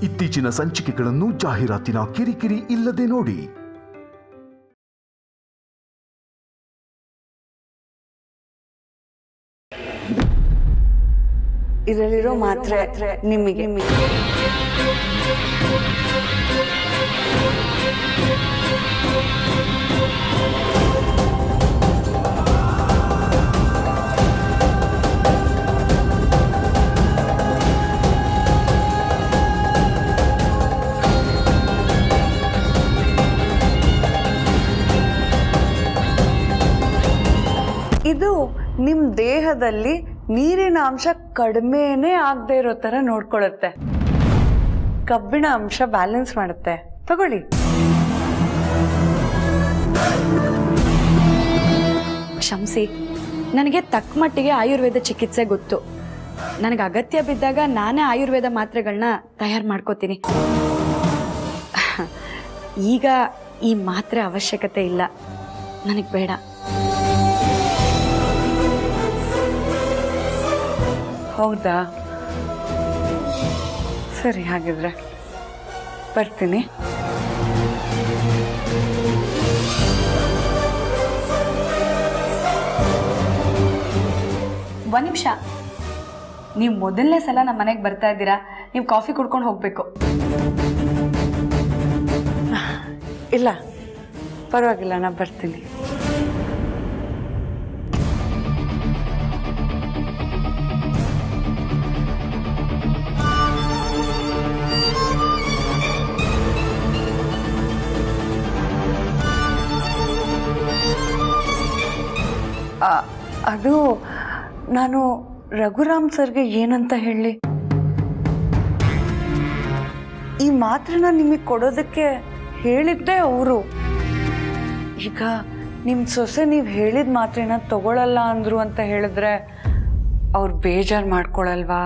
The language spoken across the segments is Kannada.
ಇತ್ತೀಚಿನ ಸಂಚಿಕೆಗಳನ್ನು ಜಾಹೀರಾತಿನ ಕಿರಿಕಿರಿ ಇಲ್ಲದೆ ನೋಡಿ. ಇದರಲ್ಲಿರೋ ಮಾತ್ರೆ ನಿಮಗೆ. ಇದು ನಿಮ್ಮ ದೇಹದಲ್ಲಿ ನೀರಿನ ಅಂಶ ಕಡಿಮೆನೇ ಆಗದೆ ಇರೋ ತರ ನೋಡ್ಕೊಳ್ಳುತ್ತೆ. ಕಬ್ಬಿಣ ಅಂಶ ಬ್ಯಾಲೆನ್ಸ್ ಮಾಡುತ್ತೆ. ತಗೊಳ್ಳಿ. ಕ್ಷಮಿಸಿ, ನನಗೆ ತಕ್ಕ ಮಟ್ಟಿಗೆ ಆಯುರ್ವೇದ ಚಿಕಿತ್ಸೆ ಗೊತ್ತು. ನನಗೆ ಅಗತ್ಯ ಬಿದ್ದಾಗ ನಾನೇ ಆಯುರ್ವೇದ ಮಾತ್ರೆಗಳನ್ನ ತಯಾರು ಮಾಡ್ಕೋತೀನಿ. ಈಗ ಈ ಮಾತ್ರೆ ಅವಶ್ಯಕತೆ ಇಲ್ಲ, ನನಗೆ ಬೇಡ. ಹೌದಾ? ಸರಿ, ಹಾಗಿದ್ರೆ ಬರ್ತೀನಿ. ಒಂದು ನಿಮಿಷ, ನೀವು ಮೊದಲನೇ ಸಲ ನಮ್ಮ ಮನೆಗೆ ಬರ್ತಾ ಇದ್ದೀರಾ, ನೀವು ಕಾಫಿ ಕುಡ್ಕೊಂಡು ಹೋಗ್ಬೇಕು. ಇಲ್ಲ, ಪರವಾಗಿಲ್ಲ, ನಾ ಬರ್ತೀನಿ. ಅದು ನಾನು ರಘುರಾಮ್ ಸರ್ಗೆ ಏನಂತ ಹೇಳಿ, ಈ ಮಾತ್ರೆನ ನಿಮಗೆ ಕೊಡೋದಕ್ಕೆ ಹೇಳಿದ್ದೆ ಅವರು. ಈಗ ನಿಮ್ಮ ಸೊಸೆ ನೀವು ಹೇಳಿದ ಮಾತ್ರೆನ ತಗೊಳ್ಳಲ್ಲ ಅಂದ್ರು ಅಂತ ಹೇಳಿದ್ರೆ ಅವ್ರು ಬೇಜಾರು ಮಾಡ್ಕೊಳಲ್ವಾ?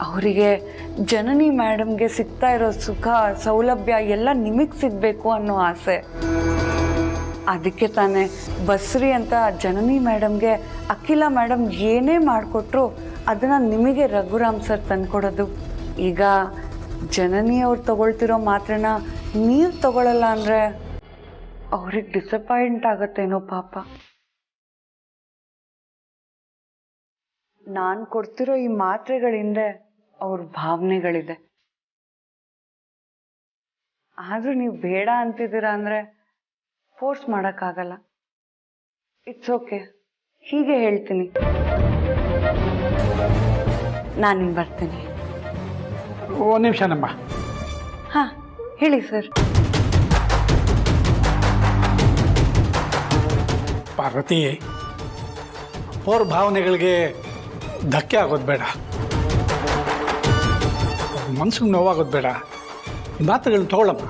ಅವರಿಗೆ ಜನನಿ ಮೇಡಮ್ಗೆ ಸಿಗ್ತಾ ಇರೋ ಸುಖ ಸೌಲಭ್ಯ ಎಲ್ಲ ನಿಮಗೆ ಸಿಗಬೇಕು ಅನ್ನೋ ಆಸೆ. ಅದಕ್ಕೆ ತಾನೇ ಬಸ್ರಿ ಅಂತ ಜನನಿ ಮೇಡಮ್ಗೆ ಅಖಿಲ ಮೇಡಮ್ ಏನೇ ಮಾಡಿಕೊಟ್ರು ಅದನ್ನು ನಿಮಗೆ ರಘುರಾಮ್ ಸರ್ ತಂದ್ಕೊಡೋದು. ಈಗ ಜನನಿ ಅವ್ರು ತಗೊಳ್ತಿರೋ ಮಾತ್ರೆನ ನೀವು ತಗೊಳ್ಳಲ್ಲ ಅಂದರೆ ಅವ್ರಿಗೆ ಡಿಸಪಾಯಿಂಟ್ ಆಗತ್ತೇನೋ ಪಾಪ. ನಾನು ಕೊಡ್ತಿರೋ ಈ ಮಾತ್ರೆಗಳಿಂದ ಅವ್ರ ಭಾವನೆಗಳಿದೆ. ಆದರೂ ನೀವು ಬೇಡ ಅಂತಿದ್ದೀರಾ ಅಂದರೆ ಫೋರ್ಸ್ ಮಾಡೋಕ್ಕಾಗಲ್ಲ. ಇಟ್ಸ್ ಓಕೆ, ಹೀಗೆ ಹೇಳ್ತೀನಿ. ನಾನು ಬರ್ತೀನಿ. ಒಂದು ನಿಮಿಷ ನಮ್ಮ. ಹಾಂ, ಹೇಳಿ ಸರ್. ಪಾರ್ವತಿ, ಅವ್ರ ಭಾವನೆಗಳಿಗೆ ಧಕ್ಕೆ ಆಗೋದು ಬೇಡ, ಮನ್ಸಿಗೆ ನೋವಾಗೋದು ಬೇಡ. ಈ ಮಾತುಗಳನ್ನ ತಗೊಳ್ಳಮ್ಮ.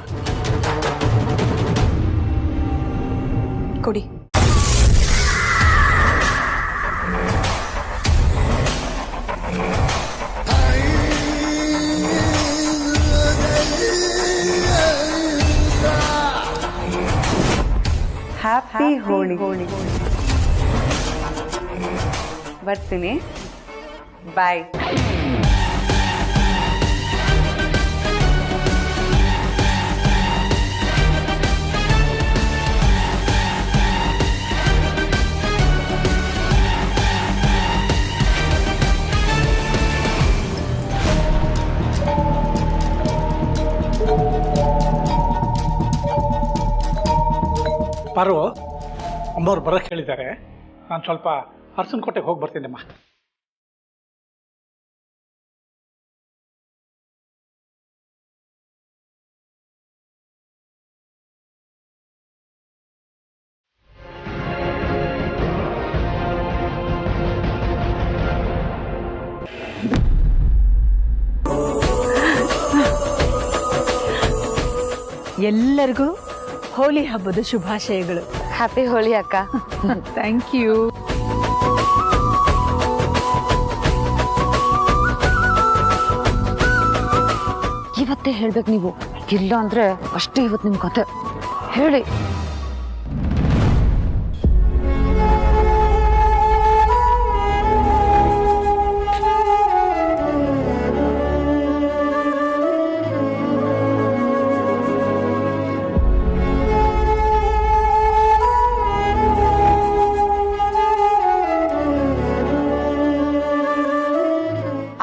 ಕೊಡಿ. ಹ್ಯಾಪಿ ಹೋಳಿ. ಬರ್ತೀನಿ. ಬಾಯ್. ಪಾರು, ಅಮ್ಮವ್ರು ಬರೋಕ್ಕೆ ಹೇಳಿದ್ದಾರೆ. ನಾನು ಸ್ವಲ್ಪ ಅರಸನಕೋಟೆಗೆ ಹೋಗಿ ಬರ್ತೀನಮ್ಮ. ಎಲ್ಲರಿಗೂ ಹೋಳಿ ಹಬ್ಬದ ಶುಭಾಶಯಗಳು. ಹ್ಯಾಪಿ ಹೋಳಿ ಅಕ್ಕ. Thank you. ಇವತ್ತೇ ಹೇಳ್ಬೇಕು ನೀವು, ಇಲ್ಲ ಅಂದ್ರೆ ಅಷ್ಟೇ ಇವತ್ತು ನಿಮ್ ಕತೆ ಹೇಳಿ.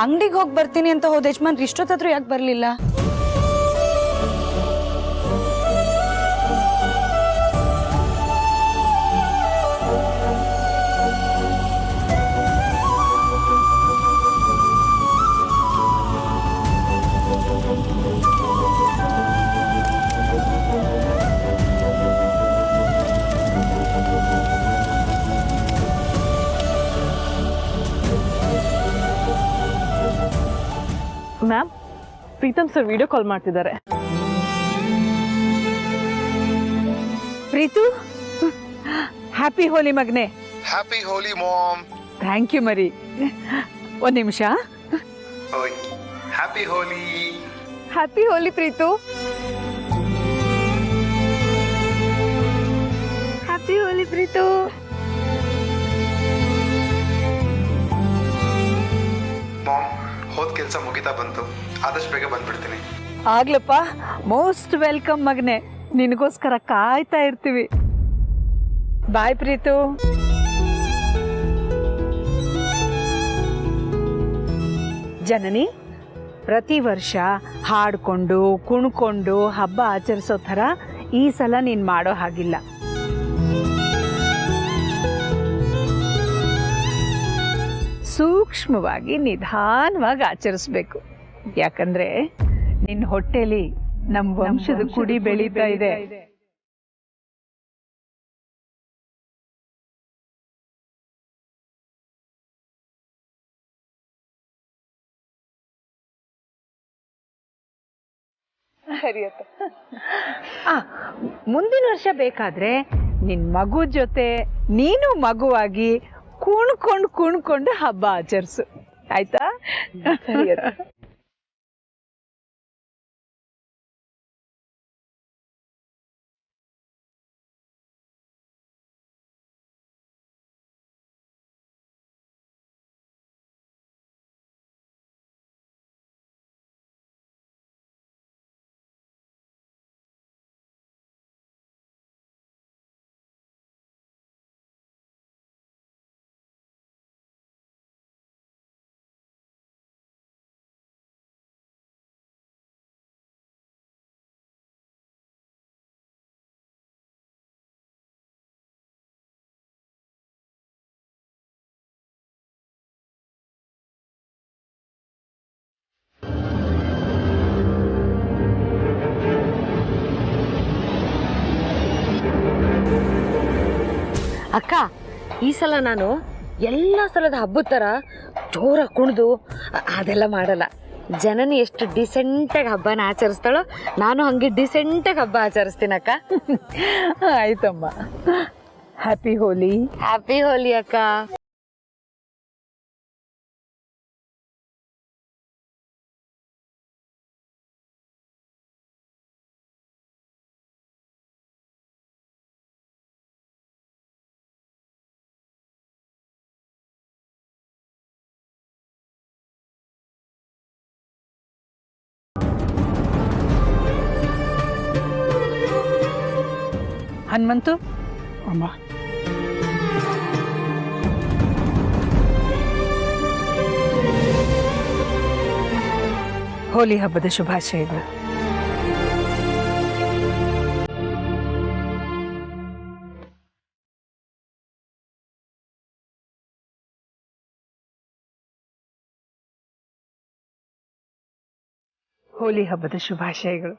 ಅಂಗಡಿಗೆ ಹೋಗಿ ಬರ್ತೀನಿ ಅಂತ ಹೋದ ಯಜಮಾನ್ರು ಇಷ್ಟೊತ್ತಾದ್ರೂ ಯಾಕೆ ಬರಲಿಲ್ಲ? Ma'am, Preetam sir video call ಮಾಡ್ತಿದ್ದಾರೆ. ಪ್ರೀತು, ಹ್ಯಾಪಿ ಹೋಲಿ ಮಗನೆ. Happy Holi mom. Thank you ಮರಿ. ಒಂದ್ ನಿಮಿಷ. Happy Holi. Happy Holi Preetu. Happy Holi Preetu. Mom, ಹೋದ್ ಕೆಲಸ ಮುಗಿತಾ ಬಂತು, ಆದಷ್ಟು ಬೇಗ ಬಂದ್ಬಿಡ್ತೀನಿ. ಆಗ್ಲಪ್ಪ, ಮೋಸ್ಟ್ ವೆಲ್ಕಮ್ ಮಗನೆ. ನಿನಗೋಸ್ಕರ ಕಾಯ್ತಾ ಇರ್ತೀವಿ. ಬಾಯ್ ಪ್ರೀತು. ಜನನಿ, ಪ್ರತಿ ವರ್ಷ ಹಾಡ್ಕೊಂಡು ಕುಣ್ಕೊಂಡು ಹಬ್ಬ ಆಚರಿಸೋ ಥರ ಈ ಸಲ ನೀನು ಮಾಡೋ ಹಾಗಿಲ್ಲ. ಸೂಕ್ಷ್ಮವಾಗಿ ನಿಧಾನವಾಗಿ ಆಚರಿಸ್ಬೇಕು. ಯಾಕಂದ್ರೆ ನಿನ್ನ ಹೊಟ್ಟೆಲಿ ನಮ್ಮ ವಂಶದ ಕುಡಿ ಬೆಳೀತಾ ಇದೆ. ಮುಂದಿನ ವರ್ಷ ಬೇಕಾದ್ರೆ ನಿನ್ ಮಗು ಜೊತೆ ನೀನು ಮಗುವಾಗಿ ಕುಣ್ಕೊಂಡು ಹಬ್ಬ ಆಚರಿಸು, ಆಯ್ತಾ? ಅಕ್ಕ, ಈ ಸಲ ನಾನು ಎಲ್ಲ ಸಲದ ಹಬ್ಬದ ಥರ ಜೋರಾಗಿ ಕುಣಿದು ಅದೆಲ್ಲ ಮಾಡಲ್ಲ. ಜನನಿ ಎಷ್ಟು ಡಿಸೆಂಟಾಗಿ ಹಬ್ಬನ ಆಚರಿಸ್ತಾಳೋ ನಾನು ಹಂಗೆ ಡಿಸೆಂಟಾಗಿ ಹಬ್ಬ ಆಚರಿಸ್ತೀನಕ್ಕ. ಆಯ್ತಮ್ಮ. ಹ್ಯಾಪಿ ಹೋಲಿ. ಹ್ಯಾಪಿ ಹೋಲಿ ಅಕ್ಕ. ಹನುಮಂತು, ಅಮ್ಮ, ಹೋಲಿ ಹಬ್ಬದ ಶುಭಾಶಯಗಳು. ಹೋಲಿ ಹಬ್ಬದ ಶುಭಾಶಯಗಳು.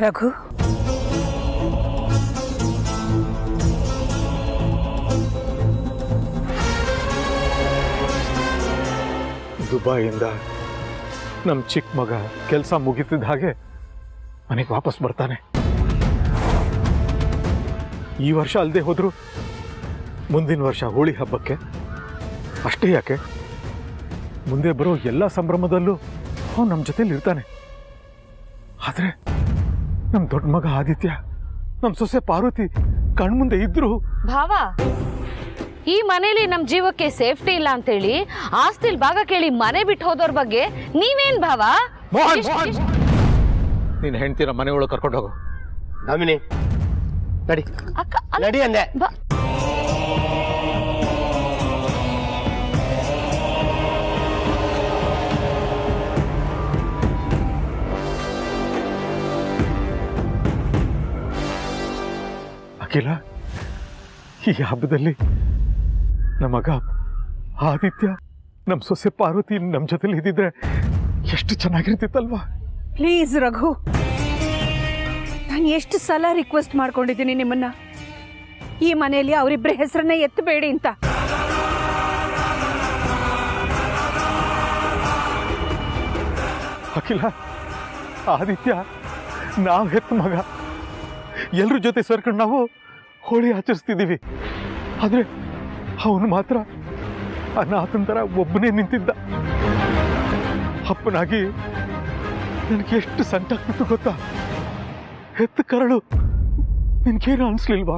ರಘು, ದುಬಾಯಿಂದ ನಮ್ಮ ಚಿಕ್ಕ ಮಗ ಕೆಲಸ ಮುಗಿತಿದ್ದ ಹಾಗೆ ಮನೆಗೆ ವಾಪಸ್ ಬರ್ತಾನೆ. ಈ ವರ್ಷ ಅಲ್ಲದೆ ಹೋದ್ರು ಮುಂದಿನ ವರ್ಷ ಹೋಳಿ ಹಬ್ಬಕ್ಕೆ, ಅಷ್ಟೇ ಯಾಕೆ ಮುಂದೆ ಬರೋ ಎಲ್ಲ ಸಂಭ್ರಮದಲ್ಲೂ ಅವನು ನಮ್ಮ ಜೊತೆಲಿ ಇರ್ತಾನೆ. ಆದರೆ ನಮ್ಮ ದೊಡ್ಡ ಮಗ ಆದಿತ್ಯ, ನಮ್ಮ ಸೊಸೆ ಪಾರ್ವತಿ ಕಣ್ಮುಂದೆ ಇದ್ರು ಭಾವ, ಈ ಮನೇಲಿ ನಮ್ ಜೀವಕ್ಕೆ ಸೇಫ್ಟಿ ಇಲ್ಲ ಅಂತೇಳಿ ಆಸ್ತಿಲ್ ಭಾಗ ಕೇಳಿ ಮನೆ ಬಿಟ್ಟು ಹೋದವ್ರ ಬಗ್ಗೆ ನೀವೇನ್ ಭಾವ? ನೀನ್ ಹೆಂಡ್ತಿನ ಮನೆ ಒಳಗೆ ಕರ್ಕೊಂಡು ಹೋಗು. ದಾಮಿನಿ ನಡಿ, ಅಕ್ಕ ನಡಿ ಅಂದೆ. ಅಖಿಲ, ಈ ಹಬ್ಬದಲ್ಲಿ ನಮ್ಮ ಮಗ ಆದಿತ್ಯ, ನಮ್ಮ ಸೊಸೆ ಪಾರ್ವತಿ ನಮ್ಮ ಜೊತೆಲಿ ಇದ್ದಿದ್ರೆ ಎಷ್ಟು ಚೆನ್ನಾಗಿರ್ತಿತ್ತಲ್ವಾ? ಪ್ಲೀಸ್ ರಘು, ನಾನು ಎಷ್ಟು ಸಲ ರಿಕ್ವೆಸ್ಟ್ ಮಾಡ್ಕೊಂಡಿದ್ದೀನಿ ನಿಮ್ಮನ್ನ, ಈ ಮನೆಯಲ್ಲಿ ಅವರಿಬ್ಬರ ಹೆಸರನ್ನ ಎತ್ತಬೇಡಿ ಅಂತ. ಅಖಿಲ, ಆದಿತ್ಯ ನಾವು ಹೆತ್ತ ಮಗ, ಎಲ್ರ ಜೊತೆ ಸೇರ್ಕೊಂಡು ನಾವು ಹೋಳಿ ಆಚರಿಸ್ತಿದ್ದೀವಿ. ಆದ್ರೆ ಅವನು ಮಾತ್ರ ಅನಾಥನ ಥರ ಒಬ್ಬನೇ ನಿಂತಿದ್ದ. ಅಪ್ಪನಾಗಿ ನನಗೆ ಎಷ್ಟು ಸಂಕಟ ಗೊತ್ತಾ? ಹೆತ್ತ ಕರಳು ನಿನ್ಗೇನು ಅನ್ಸ್ಲಿಲ್ವಾ?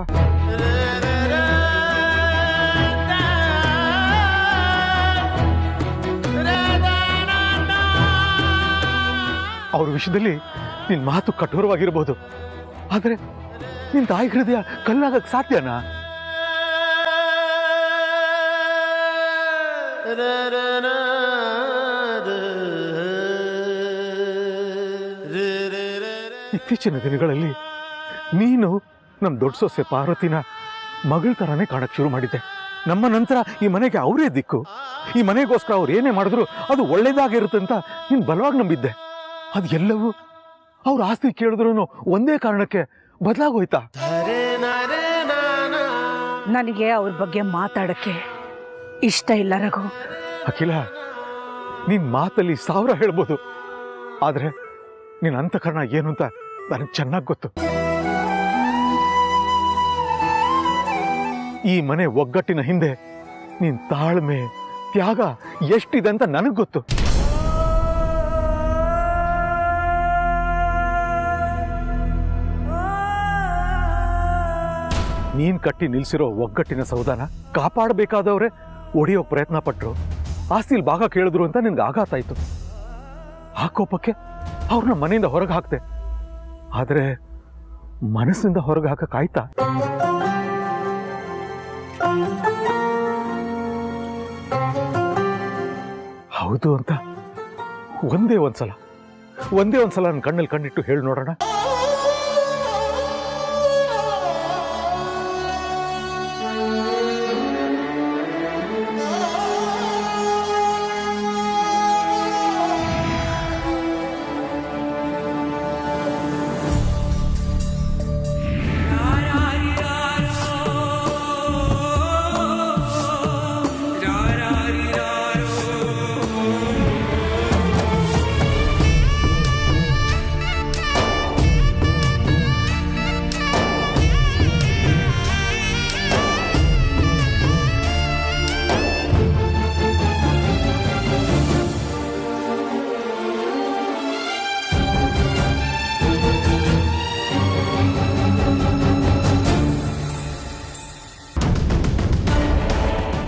ಅವ್ರ ವಿಷಯದಲ್ಲಿ ನಿನ್ ಮಾತು ಕಠೋರವಾಗಿರ್ಬೋದು, ಆದ್ರೆ ನಿನ್ ತಾಯಿ ಹೃದಯ ಕಲ್ಲಾಗಕ್ ಸಾಧ್ಯನಾ? ಇತ್ತೀಚಿನ ದಿನಗಳಲ್ಲಿ ನೀನು ನಮ್ಮ ದೊಡ್ಡ ಸೊಸೆ ಪಾರ್ವತಿನ ಮಗಳ ತರಾನೇ ಕಾಣಕ್ ಶುರು ಮಾಡಿದ್ದೆ. ನಮ್ಮ ನಂತರ ಈ ಮನೆಗೆ ಅವರೇ ದಿಕ್ಕು. ಈ ಮನೆಗೋಸ್ಕರ ಅವ್ರು ಏನೇ ಮಾಡಿದ್ರು ಅದು ಒಳ್ಳೇದಾಗಿರುತ್ತೆ ಅಂತ ನೀನ್ ಬಲವಾಗಿ ನಂಬಿದ್ದೆ. ಅದು ಎಲ್ಲವೂ ಅವ್ರ ಆಸ್ತಿ ಕೇಳಿದ್ರು ಒಂದೇ ಕಾರಣಕ್ಕೆ ಬದಲಾಗೋಯ್ತಾ? ನನಗೆ ಅವ್ರ ಬಗ್ಗೆ ಮಾತಾಡಕ್ಕೆ ಇಷ್ಟ ಇಲ್ಲ ರಘು. ಅಖಿಲ, ನಿನ್ ಮಾತಲ್ಲಿ 1000 ಹೇಳ್ಬೋದು, ಆದ್ರೆ ನಿನ್ ಅಂತಃಕರಣ ಏನು ಅಂತ ನನಗೆ ಚೆನ್ನಾಗಿ ಗೊತ್ತು. ಈ ಮನೆ ಒಗ್ಗಟ್ಟಿನ ಹಿಂದೆ ನಿನ್ ತಾಳ್ಮೆ, ತ್ಯಾಗ ಎಷ್ಟಿದೆ ಅಂತ ನನಗೆ ಗೊತ್ತು. ನೀನ್ ಕಟ್ಟಿ ನಿಲ್ಸಿರೋ ಒಗ್ಗಟ್ಟಿನ ಸೌಧಾನ ಕಾಪಾಡಬೇಕಾದವ್ರೆ ಒಡೆಯೋ ಪ್ರಯತ್ನ ಪಟ್ರು. ಆಸ್ತಿಲ್ ಭಾಗ ಕೇಳಿದ್ರು ಅಂತ ನಿನ್ಗೆ ಆಘಾತ ಆಯ್ತು. ಆ ಕೋಪಕ್ಕೆ ಅವ್ರನ್ನ ಮನೆಯಿಂದ ಹೊರಗೆ ಹಾಕ್ತೆ. ಆದ್ರೆ ಮನಸ್ಸಿಂದ ಹೊರಗೆ ಹಾಕಕ್ಕಾಯ್ತಾ? ಹೌದು ಅಂತ ಒಂದೇ ಒಂದ್ಸಲ ನನ್ನ ಕಣ್ಣಲ್ಲಿ ಕಣ್ಣಿಟ್ಟು ಹೇಳಿ ನೋಡೋಣ.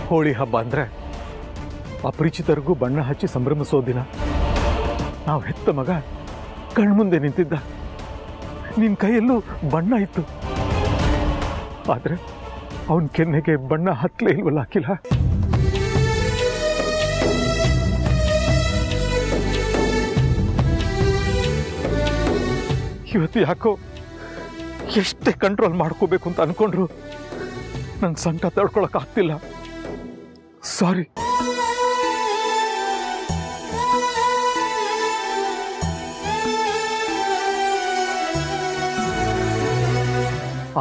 ಹೋಳಿ ಹಬ್ಬ ಅಂದ್ರೆ ಅಪರಿಚಿತರಿಗೂ ಬಣ್ಣ ಹಚ್ಚಿ ಸಂಭ್ರಮಿಸೋ ದಿನ. ನಾವು ಹೆತ್ತ ಮಗ ಕಣ್ಮುಂದೆ ನಿಂತಿದ್ದ, ನಿನ್ ಕೈಯಲ್ಲೂ ಬಣ್ಣ ಇತ್ತು, ಆದ್ರೆ ಅವನ್ ಕೆನ್ನೆಗೆ ಬಣ್ಣ ಹತ್ತಲೇ ಇಲ್ವಲ್ಲ ಅಖಿಲ? ಇವತ್ತು ಯಾಕೋ ಎಷ್ಟೇ ಕಂಟ್ರೋಲ್ ಮಾಡ್ಕೋಬೇಕು ಅಂತ ಅನ್ಕೊಂಡ್ರು ನನ್ನ ಸಂಕಟ ತಡ್ಕೊಳಕ್ ಆಗ್ತಿಲ್ಲ. ಸಾರಿ.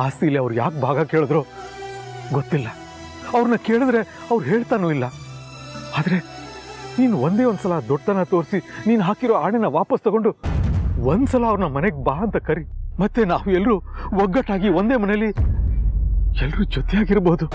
ಆಸ್ತಿಲಿ ಅವ್ರು ಯಾಕೆ ಭಾಗ ಕೇಳಿದ್ರು ಗೊತ್ತಿಲ್ಲ. ಅವ್ರನ್ನ ಕೇಳಿದ್ರೆ ಅವ್ರು ಹೇಳ್ತಾನೂ ಇಲ್ಲ. ಆದರೆ ನೀನು ಒಂದೇ ಒಂದ್ಸಲ ದೊಡ್ಡತನ ತೋರಿಸಿ ನೀನು ಹಾಕಿರೋ ಆಣೆನ ವಾಪಸ್ ತಗೊಂಡು ಒಂದ್ಸಲ ಅವ್ರನ್ನ ಮನೆಗೆ ಬಾ ಅಂತ ಕರಿ. ಮತ್ತೆ ನಾವು ಎಲ್ಲರೂ ಒಗ್ಗಟ್ಟಾಗಿ ಒಂದೇ ಮನೆಯಲ್ಲಿ ಎಲ್ಲರೂ ಜೊತೆಯಾಗಿರ್ಬೋದು.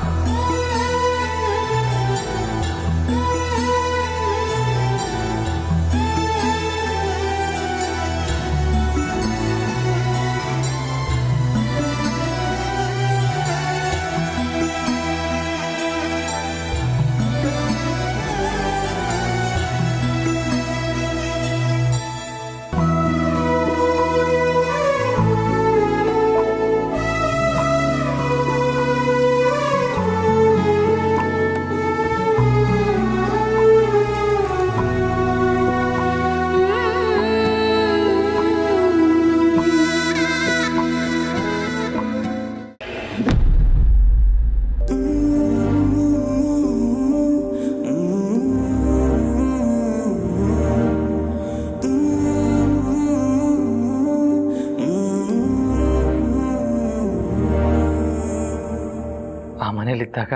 ಮನೇಲಿದ್ದಾಗ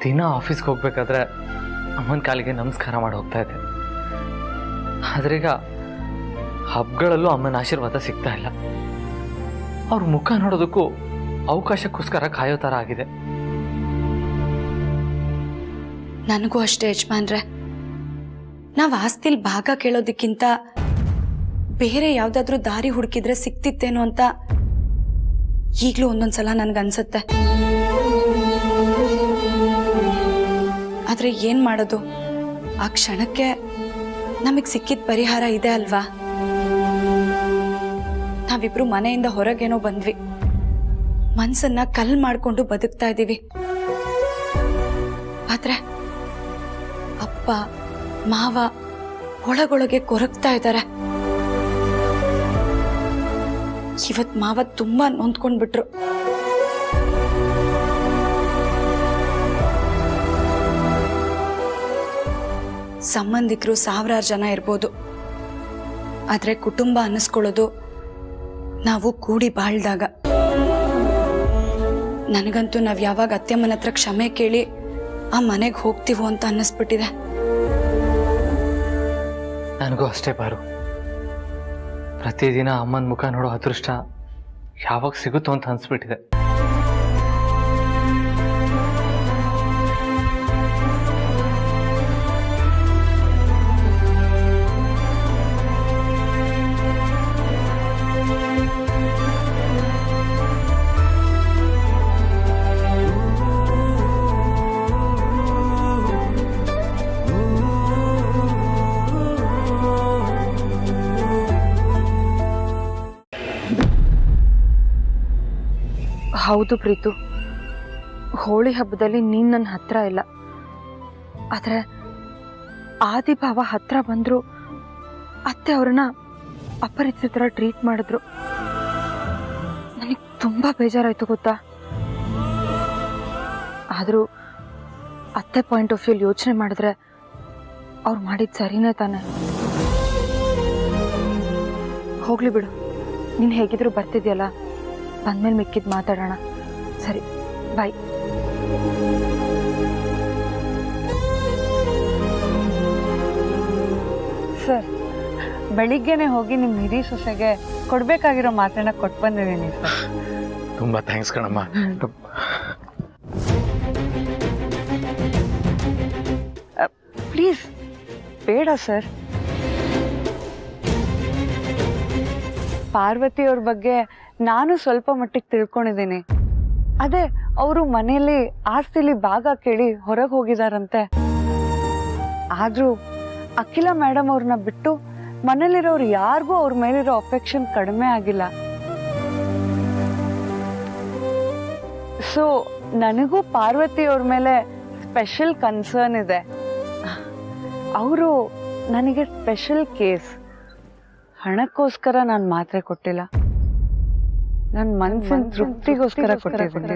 ದಿನ ಆಫೀಸ್ಗೆ ಹೋಗ್ಬೇಕಾದ್ರೆ ಅಮ್ಮನ ಕಾಲಿಗೆ ನಮಸ್ಕಾರ ಮಾಡಿ ಹೋಗ್ತಾ ಇದ್ದೆ. ಆದ್ರೀಗ ಹಬ್ಬಗಳಲ್ಲೂ ಅಮ್ಮನ ಆಶೀರ್ವಾದ ಸಿಗ್ತಾ ಇಲ್ಲ. ಅವ್ರ ಮುಖ ನೋಡೋದಕ್ಕೂ ಅವಕಾಶಕ್ಕೋಸ್ಕರ ಕಾಯೋ ಥರ ಆಗಿದೆ. ನನಗೂ ಅಷ್ಟೇ ಯಜಮಾನ್ರೆ. ನಾವು ಆಸ್ತಿಲ್ ಭಾಗ ಕೇಳೋದಕ್ಕಿಂತ ಬೇರೆ ಯಾವುದಾದ್ರೂ ದಾರಿ ಹುಡುಕಿದ್ರೆ ಸಿಕ್ತಿತ್ತೇನೋ ಅಂತ ಈಗಲೂ ಒಂದೊಂದ್ಸಲ ನನ್ಗನ್ಸುತ್ತೆ. ಆದ್ರೆ ಏನ್ ಮಾಡೋದು, ಆ ಕ್ಷಣಕ್ಕೆ ನಮಗ್ ಸಿಕ್ಕಿದ ಪರಿಹಾರ ಇದೆ ಅಲ್ವಾ. ನಾವಿಬ್ರು ಮನೆಯಿಂದ ಹೊರಗೇನೋ ಬಂದ್ವಿ, ಮನ್ಸನ್ನ ಕಲ್ ಮಾಡ್ಕೊಂಡು ಬದುಕ್ತಾ ಇದೀವಿ. ಆದ್ರೆ ಅಪ್ಪ ಮಾವ ಒಳಗೊಳಗೆ ಕೊರಗ್ತಾ ಇದ್ದಾರೆ. ಇವತ್ ಮಾವ ತುಂಬಾ ನೊಂದ್ಕೊಂಡ್ಬಿಟ್ರು. ಸಂಬಂಧಿಕರು ಸಾವಿರಾರು ಜನ ಇರ್ಬೋದು, ಆದ್ರೆ ಕುಟುಂಬ ಅನ್ನಿಸ್ಕೊಳ್ಳೋದು ನಾವು ಕೂಡಿ ಬಾಳ್ದಾಗ. ನನಗಂತೂ ನಾವ್ ಯಾವಾಗ ಅತ್ತೆಮ್ಮನ ಹತ್ರ ಕ್ಷಮೆ ಕೇಳಿ ಆ ಮನೆಗೆ ಹೋಗ್ತೀವೋ ಅಂತ ಅನ್ನಿಸ್ಬಿಟ್ಟಿದೆ. ನನಗೂ ಅಷ್ಟೇ ಬಾರು. ಪ್ರತಿದಿನ ಅಮ್ಮನ ಮುಖ ನೋಡೋ ಅದೃಷ್ಟ ಯಾವಾಗ ಸಿಗುತ್ತೋ ಅಂತ ಅನ್ಸ್ಬಿಟ್ಟಿದೆ. ಹೌದು ಪ್ರೀತು, ಹೋಳಿ ಹಬ್ಬದಲ್ಲಿ ನೀನು ನನ್ನ ಹತ್ರ ಇಲ್ಲ. ಆದರೆ ಆದಿಭಾವ ಹತ್ರ ಬಂದರು, ಅತ್ತೆ ಅವ್ರನ್ನ ಅಪರಿಚಿತರ ಟ್ರೀಟ್ ಮಾಡಿದ್ರು. ನನಗೆ ತುಂಬ ಬೇಜಾರಾಯಿತು ಗೊತ್ತಾ. ಆದರೂ ಅತ್ತೆ ಪಾಯಿಂಟ್ ಆಫ್ ವ್ಯೂ ಯೋಚನೆ ಮಾಡಿದ್ರೆ ಅವ್ರು ಮಾಡಿದ ಸರಿನೇ ತಾನೆ. ಹೋಗ್ಲಿ ಬಿಡು, ನೀನು ಹೇಗಿದ್ರು ಬರ್ತಿದ್ಯಲ್ಲ, ಬಂದ್ಮೇಲೆ ಮಿಕ್ಕಿದ್ದು ಮಾತಾಡೋಣ. ಸರಿ, ಬಾಯ್. ಸರ್, ಬೆಳಿಗ್ಗೆನೆ ಹೋಗಿ ನಿಮ್ಮ ಹಿರಿ ಸೊಸೆಗೆ ಕೊಡ್ಬೇಕಾಗಿರೋ ಮಾತನ್ನ ಕೊಟ್ಟು ಬಂದಿದ್ದೀನಿ ಸರ್. ತುಂಬಾ ಥ್ಯಾಂಕ್ಸ್ ಕಣಮ್ಮ. ಪ್ಲೀಸ್ ಬೇಡ ಸರ್. ಪಾರ್ವತಿ ಅವ್ರ ಬಗ್ಗೆ ನಾನು ಸ್ವಲ್ಪ ಮಟ್ಟಿಗೆ ತಿಳ್ಕೊಂಡಿದ್ದೀನಿ. ಅದೇ ಅವರು ಮನೆಯಲ್ಲಿ ಆಸ್ತಿಲಿ ಭಾಗ ಕೇಳಿ ಹೊರಗೆ ಹೋಗಿದಾರಂತೆ. ಆದ್ರೂ ಅಖಿಲ ಮೇಡಮ್ ಅವ್ರನ್ನ ಬಿಟ್ಟು ಮನೇಲಿರೋರು ಯಾರಿಗೂ ಅವ್ರ ಮೇಲಿರೋ ಅಫೆಕ್ಷನ್ ಕಡಿಮೆ ಆಗಿಲ್ಲ. ಸೊ ನನಗೂ ಪಾರ್ವತಿ ಅವ್ರ ಮೇಲೆ ಸ್ಪೆಷಲ್ ಕನ್ಸರ್ನ್ ಇದೆ. ಅವರು ನನಗೆ ಸ್ಪೆಷಲ್ ಕೇಸ್. ಹಣಕ್ಕೋಸ್ಕರ ನಾನು ಮಾತ್ರೆ ಕೊಟ್ಟಿಲ್ಲ, ನನ್ನ ಮನಸ್ಸಿನ ತೃಪ್ತಿಗೋಸ್ಕರ ಕೊಟ್ಟಿದ್ದೀನಿ.